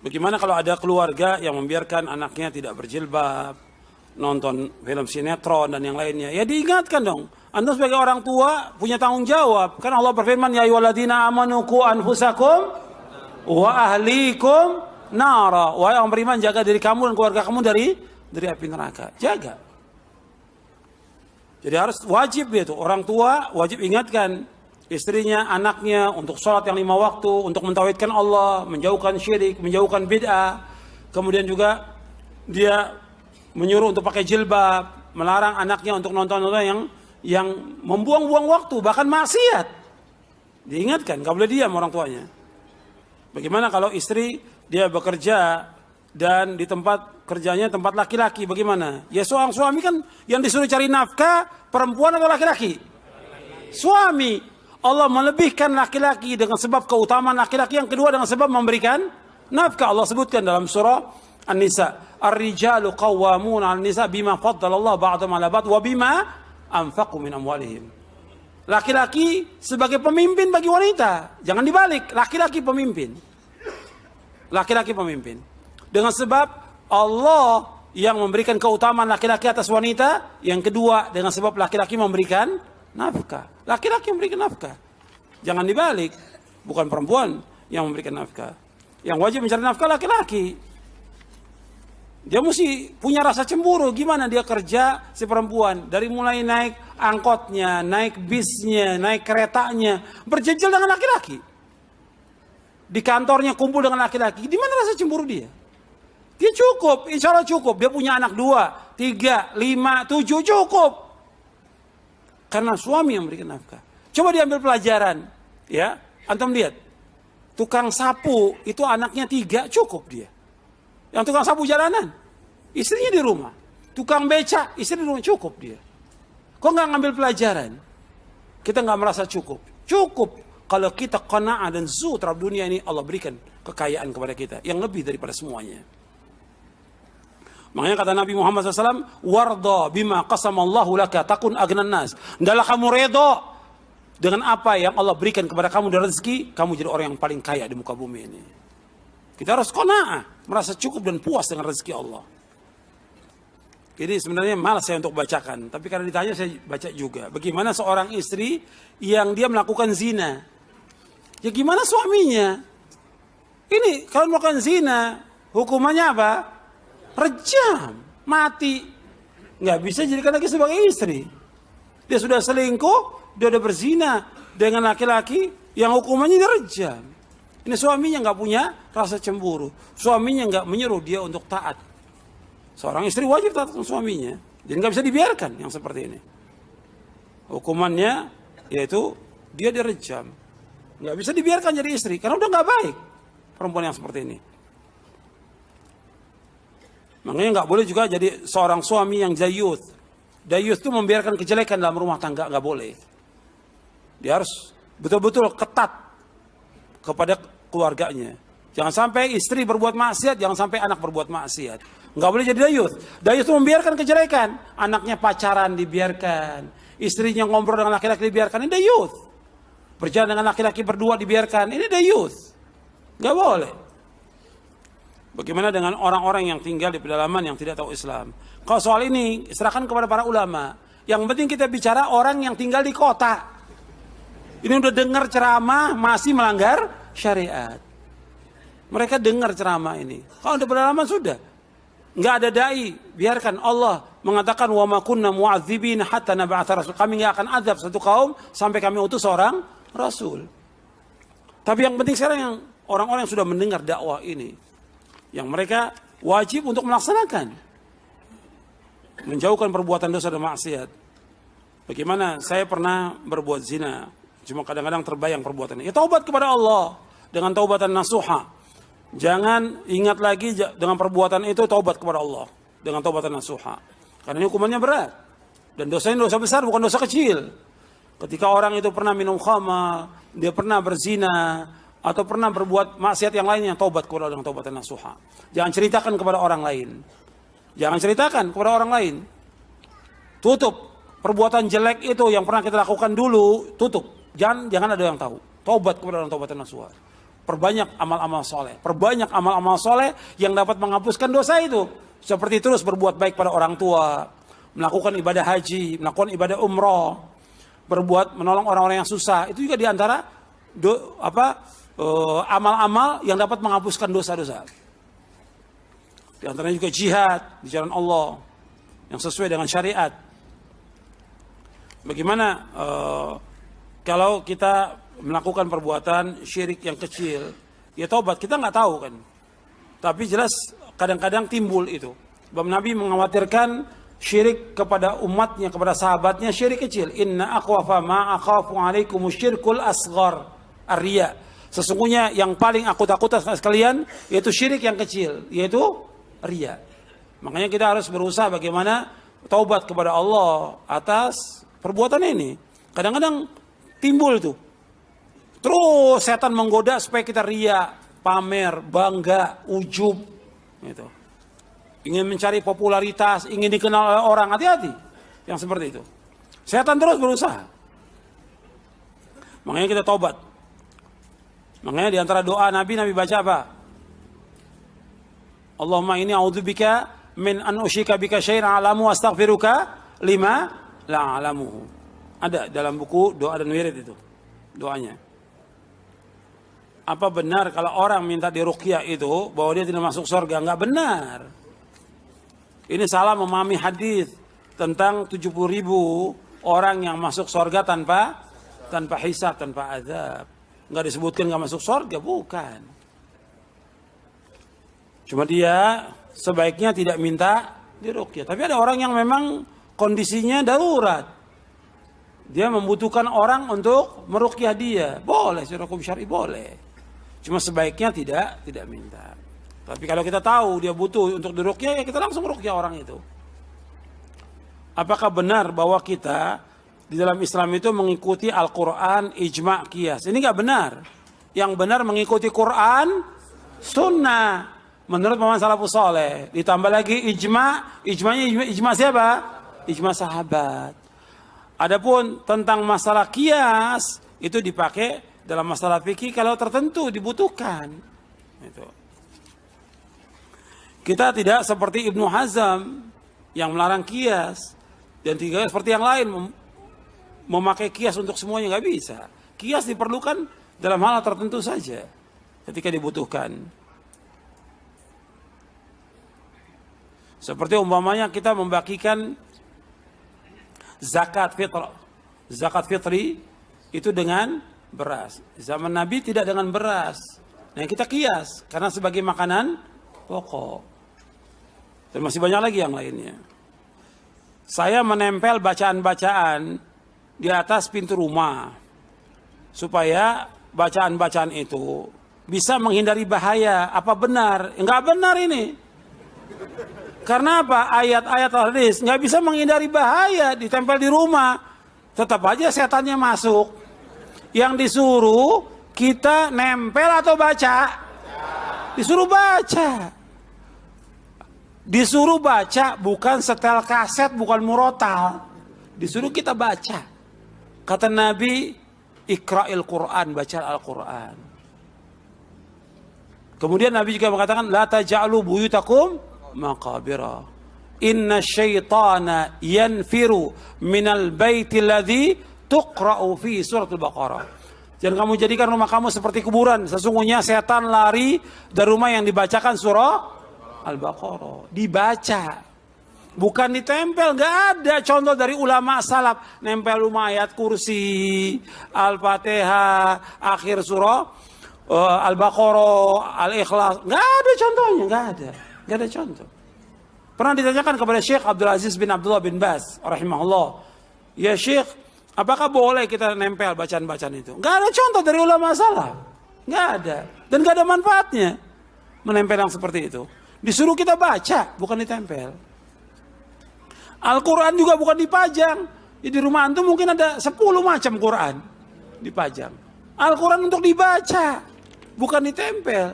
Bagaimana kalau ada keluarga yang membiarkan anaknya tidak berjilbab, nonton film sinetron dan yang lainnya? Ya diingatkan dong. Anda sebagai orang tua punya tanggung jawab. Kan Allah berfirman, ya ayyuhalladzina amanu qu anfusakum wa ahlikum nara. Wahai orang beriman, jaga diri kamu dan keluarga kamu dari api neraka. Jaga. Jadi harus wajib itu, orang tua wajib ingatkan istrinya, anaknya untuk sholat yang 5 waktu, untuk mentauhidkan Allah, menjauhkan syirik, menjauhkan bid'ah. Kemudian juga dia menyuruh untuk pakai jilbab, melarang anaknya untuk nonton-nonton yang membuang-buang waktu, bahkan maksiat. Diingatkan, gak boleh diam orang tuanya. Bagaimana kalau istri dia bekerja dan di tempat kerjanya tempat laki-laki, bagaimana? Ya seorang suami kan yang disuruh cari nafkah, perempuan atau laki-laki? Suami. Allah melebihkan laki-laki dengan sebab keutamaan laki-laki. Yang kedua dengan sebab memberikan nafkah. Allah sebutkan dalam surah An-Nisa, Ar-rijalu qawwamuna 'alan nisa bima faddalallahu ba'dahum 'ala ba'd wa bima anfaqu min amwalihim. Laki-laki sebagai pemimpin bagi wanita. Jangan dibalik, laki-laki pemimpin. Laki-laki pemimpin. Dengan sebab Allah yang memberikan keutamaan laki-laki atas wanita. Yang kedua dengan sebab laki-laki memberikan nafkah. Laki-laki memberikan nafkah. Jangan dibalik. Bukan perempuan yang memberikan nafkah. Yang wajib mencari nafkah laki-laki. Dia mesti punya rasa cemburu. Gimana dia kerja si perempuan. Dari mulai naik angkotnya, naik bisnya, naik keretanya. Berjejel dengan laki-laki. Di kantornya kumpul dengan laki-laki. Di mana rasa cemburu dia? Dia cukup. Insya Allah cukup. Dia punya anak 2, 3, 5, 7. Cukup. Karena suami yang memberikan nafkah. Coba diambil pelajaran. Ya, antum lihat. Tukang sapu itu anaknya 3, cukup dia. Yang tukang sapu jalanan, istrinya di rumah. Tukang beca, istri di rumah, cukup dia. Kok nggak ngambil pelajaran? Kita nggak merasa cukup. Cukup kalau kita qanaah dan zuhud terhadap dunia ini, Allah berikan kekayaan kepada kita yang lebih daripada semuanya. Makanya kata Nabi Muhammad SAW, warda bima qasamallahu laka takun agnan nas. Hendaklah kamu redha dengan apa yang Allah berikan kepada kamu dari rezeki, kamu jadi orang yang paling kaya di muka bumi ini. Kita harus qanaah, merasa cukup dan puas dengan rezeki Allah. Ini sebenarnya malas saya untuk bacakan, tapi karena ditanya saya baca juga. Bagaimana seorang istri yang dia melakukan zina? Ya gimana suaminya? Ini kalau melakukan zina, hukumannya apa? Rejam, mati. Nggak bisa jadikan lagi sebagai istri. Dia sudah selingkuh, dia sudah berzina dengan laki-laki yang hukumannya direjam. Ini suaminya nggak punya rasa cemburu. Suaminya nggak menyuruh dia untuk taat. Seorang istri wajib taat dengan suaminya. Jadi nggak bisa dibiarkan yang seperti ini. Hukumannya yaitu dia direjam. Nggak bisa dibiarkan jadi istri karena udah nggak baik perempuan yang seperti ini. Makanya nggak boleh juga jadi seorang suami yang dayuth. Dayuth itu membiarkan kejelekan dalam rumah tangga, nggak boleh. Dia harus betul-betul ketat kepada keluarganya. Jangan sampai istri berbuat maksiat, jangan sampai anak berbuat maksiat. Nggak boleh jadi dayuth. Dayuth itu membiarkan kejelekan. Anaknya pacaran dibiarkan. Istrinya ngobrol dengan laki-laki dibiarkan. Ini dayuth. Berjalan dengan laki-laki berdua dibiarkan. Ini dayuth. Nggak boleh. Bagaimana dengan orang-orang yang tinggal di pedalaman yang tidak tahu Islam? Kalau soal ini, serahkan kepada para ulama. Yang penting kita bicara orang yang tinggal di kota. Ini udah dengar ceramah, masih melanggar syariat. Mereka dengar ceramah ini. Kalau di pedalaman sudah. Nggak ada dai. Biarkan Allah mengatakan, wa ma kunna mu'adzibin hatta nab'atha rasul. Kami nggak akan azab satu kaum sampai kami utus seorang rasul. Tapi yang penting sekarang yang orang-orang yang sudah mendengar dakwah ini, yang mereka wajib untuk melaksanakan, menjauhkan perbuatan dosa dan maksiat. Bagaimana saya pernah berbuat zina, cuma kadang-kadang terbayang perbuatannya. Ya taubat kepada Allah dengan taubatan nasuha. Jangan ingat lagi dengan perbuatan itu, taubat kepada Allah dengan taubatan nasuha. Karena ini hukumannya berat. Dan dosanya dosa besar, bukan dosa kecil. Ketika orang itu pernah minum khamar, dia pernah berzina, atau pernah berbuat maksiat yang lainnya, taubat kepada Allah dengan taubatan nasuha. Jangan ceritakan kepada orang lain. Jangan ceritakan kepada orang lain. Tutup perbuatan jelek itu yang pernah kita lakukan dulu, tutup. Jangan ada yang tahu. Taubat kepada Allah dengan taubatan nasuha. Perbanyak amal-amal soleh. Perbanyak amal-amal soleh yang dapat menghapuskan dosa itu. Seperti terus berbuat baik pada orang tua, melakukan ibadah haji, melakukan ibadah umroh, berbuat menolong orang-orang yang susah. Itu juga diantara amal-amal yang dapat menghapuskan dosa-dosa. Di antaranya juga jihad di jalan Allah yang sesuai dengan syariat. Bagaimana kalau kita melakukan perbuatan syirik yang kecil, ya taubat, kita nggak tahu kan. Tapi jelas kadang-kadang timbul itu. Sebab Nabi mengkhawatirkan syirik kepada umatnya, kepada sahabatnya, syirik kecil. Inna akhwafa ma akhafu alaikum syirkul asghar ar-riya. Sesungguhnya yang paling aku takutkan sekalian yaitu syirik yang kecil, yaitu riya. Makanya kita harus berusaha bagaimana taubat kepada Allah atas perbuatan ini. Kadang-kadang timbul itu. Terus setan menggoda supaya kita riya, pamer, bangga, ujub. Gitu. Ingin mencari popularitas, ingin dikenal oleh orang, hati-hati yang seperti itu. Setan terus berusaha. Makanya kita taubat. Makanya di antara doa Nabi baca apa? Allahumma inni a'udzubika min an usyrika bika syai'an a'lamu astaghfiruka lima la a'lamuhu. Ada dalam buku doa dan wirid itu doanya. Apa benar kalau orang minta diruqyah itu bahwa dia tidak masuk surga? Enggak benar. Ini salah memahami hadis tentang 70.000 orang yang masuk surga tanpa hisab, tanpa azab. Enggak disebutkan enggak masuk surga, bukan. Cuma dia sebaiknya tidak minta diruqyah. Tapi ada orang yang memang kondisinya darurat. Dia membutuhkan orang untuk meruqyah dia. Boleh, secara hukum syar'i boleh. Cuma sebaiknya tidak minta. Tapi kalau kita tahu dia butuh untuk diruqyah, ya kita langsung ruqyah orang itu. Apakah benar bahwa kita di dalam Islam itu mengikuti Al-Quran, ijma', qiyas? Ini nggak benar. Yang benar mengikuti Quran, sunnah. Menurut pemahaman salafus saleh. Ditambah lagi ijma' siapa? Ijma' sahabat. Adapun tentang masalah qiyas itu dipakai dalam masalah fikih kalau tertentu dibutuhkan. Itu. Kita tidak seperti Ibnu Hazm yang melarang qiyas dan tidak seperti yang lain memakai qiyas untuk semuanya, nggak bisa. Qiyas diperlukan dalam hal tertentu saja ketika dibutuhkan. Seperti umpamanya kita membagikan zakat fitri itu dengan beras. Zaman Nabi tidak dengan beras. Nah, kita qiyas karena sebagai makanan pokok. Dan masih banyak lagi yang lainnya. Saya menempel bacaan-bacaan di atas pintu rumah supaya bacaan-bacaan itu bisa menghindari bahaya. Apa benar? Enggak benar ini. Karena apa? Ayat-ayat hadis nggak bisa menghindari bahaya ditempel di rumah. Tetap aja setannya masuk. Yang disuruh kita nempel atau baca? Disuruh baca. Disuruh baca, bukan setel kaset, bukan murotal. Disuruh kita baca. Kata Nabi, ikra'il Qur'an, baca Al-Quran. Kemudian Nabi juga mengatakan, la taja'lu buyutakum maqabira. Inna syaitana yanfiru minal baiti alladhi tuqra'u fi suratul Baqarah. Jangan kamu jadikan rumah kamu seperti kuburan. Sesungguhnya setan lari dari rumah yang dibacakan surah Al-Baqarah. Dibaca, bukan ditempel. Nggak ada contoh dari ulama salaf nempel rumah ayat kursi, Al-Fatihah, akhir surah Al-Baqarah, Al-Ikhlas. Nggak ada contohnya, nggak ada contoh. Pernah ditanyakan kepada Syekh Abdul Aziz bin Abdullah bin Baz rahimahullah, ya Syekh, apakah boleh kita nempel bacaan-bacaan itu? Nggak ada contoh dari ulama salaf, nggak ada, dan nggak ada manfaatnya menempel yang seperti itu. Disuruh kita baca, bukan ditempel. Al-Quran juga bukan dipajang. Di rumah antum mungkin ada 10 macam Quran dipajang. Al-Quran untuk dibaca, bukan ditempel.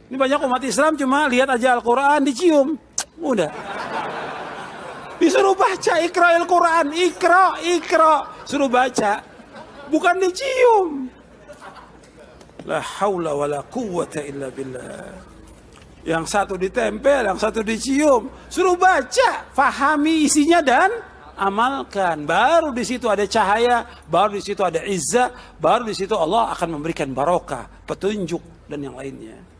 Ini banyak umat Islam cuma lihat aja Al-Quran, dicium. Udah. Disuruh baca, ikra'il Quran, ikra. Suruh baca, bukan dicium. La haula wala quwwata illa billah. Yang satu ditempel, yang satu dicium. Suruh baca, fahami isinya dan amalkan. Baru di situ ada cahaya, baru di situ ada izzah, baru di situ Allah akan memberikan barokah, petunjuk dan yang lainnya.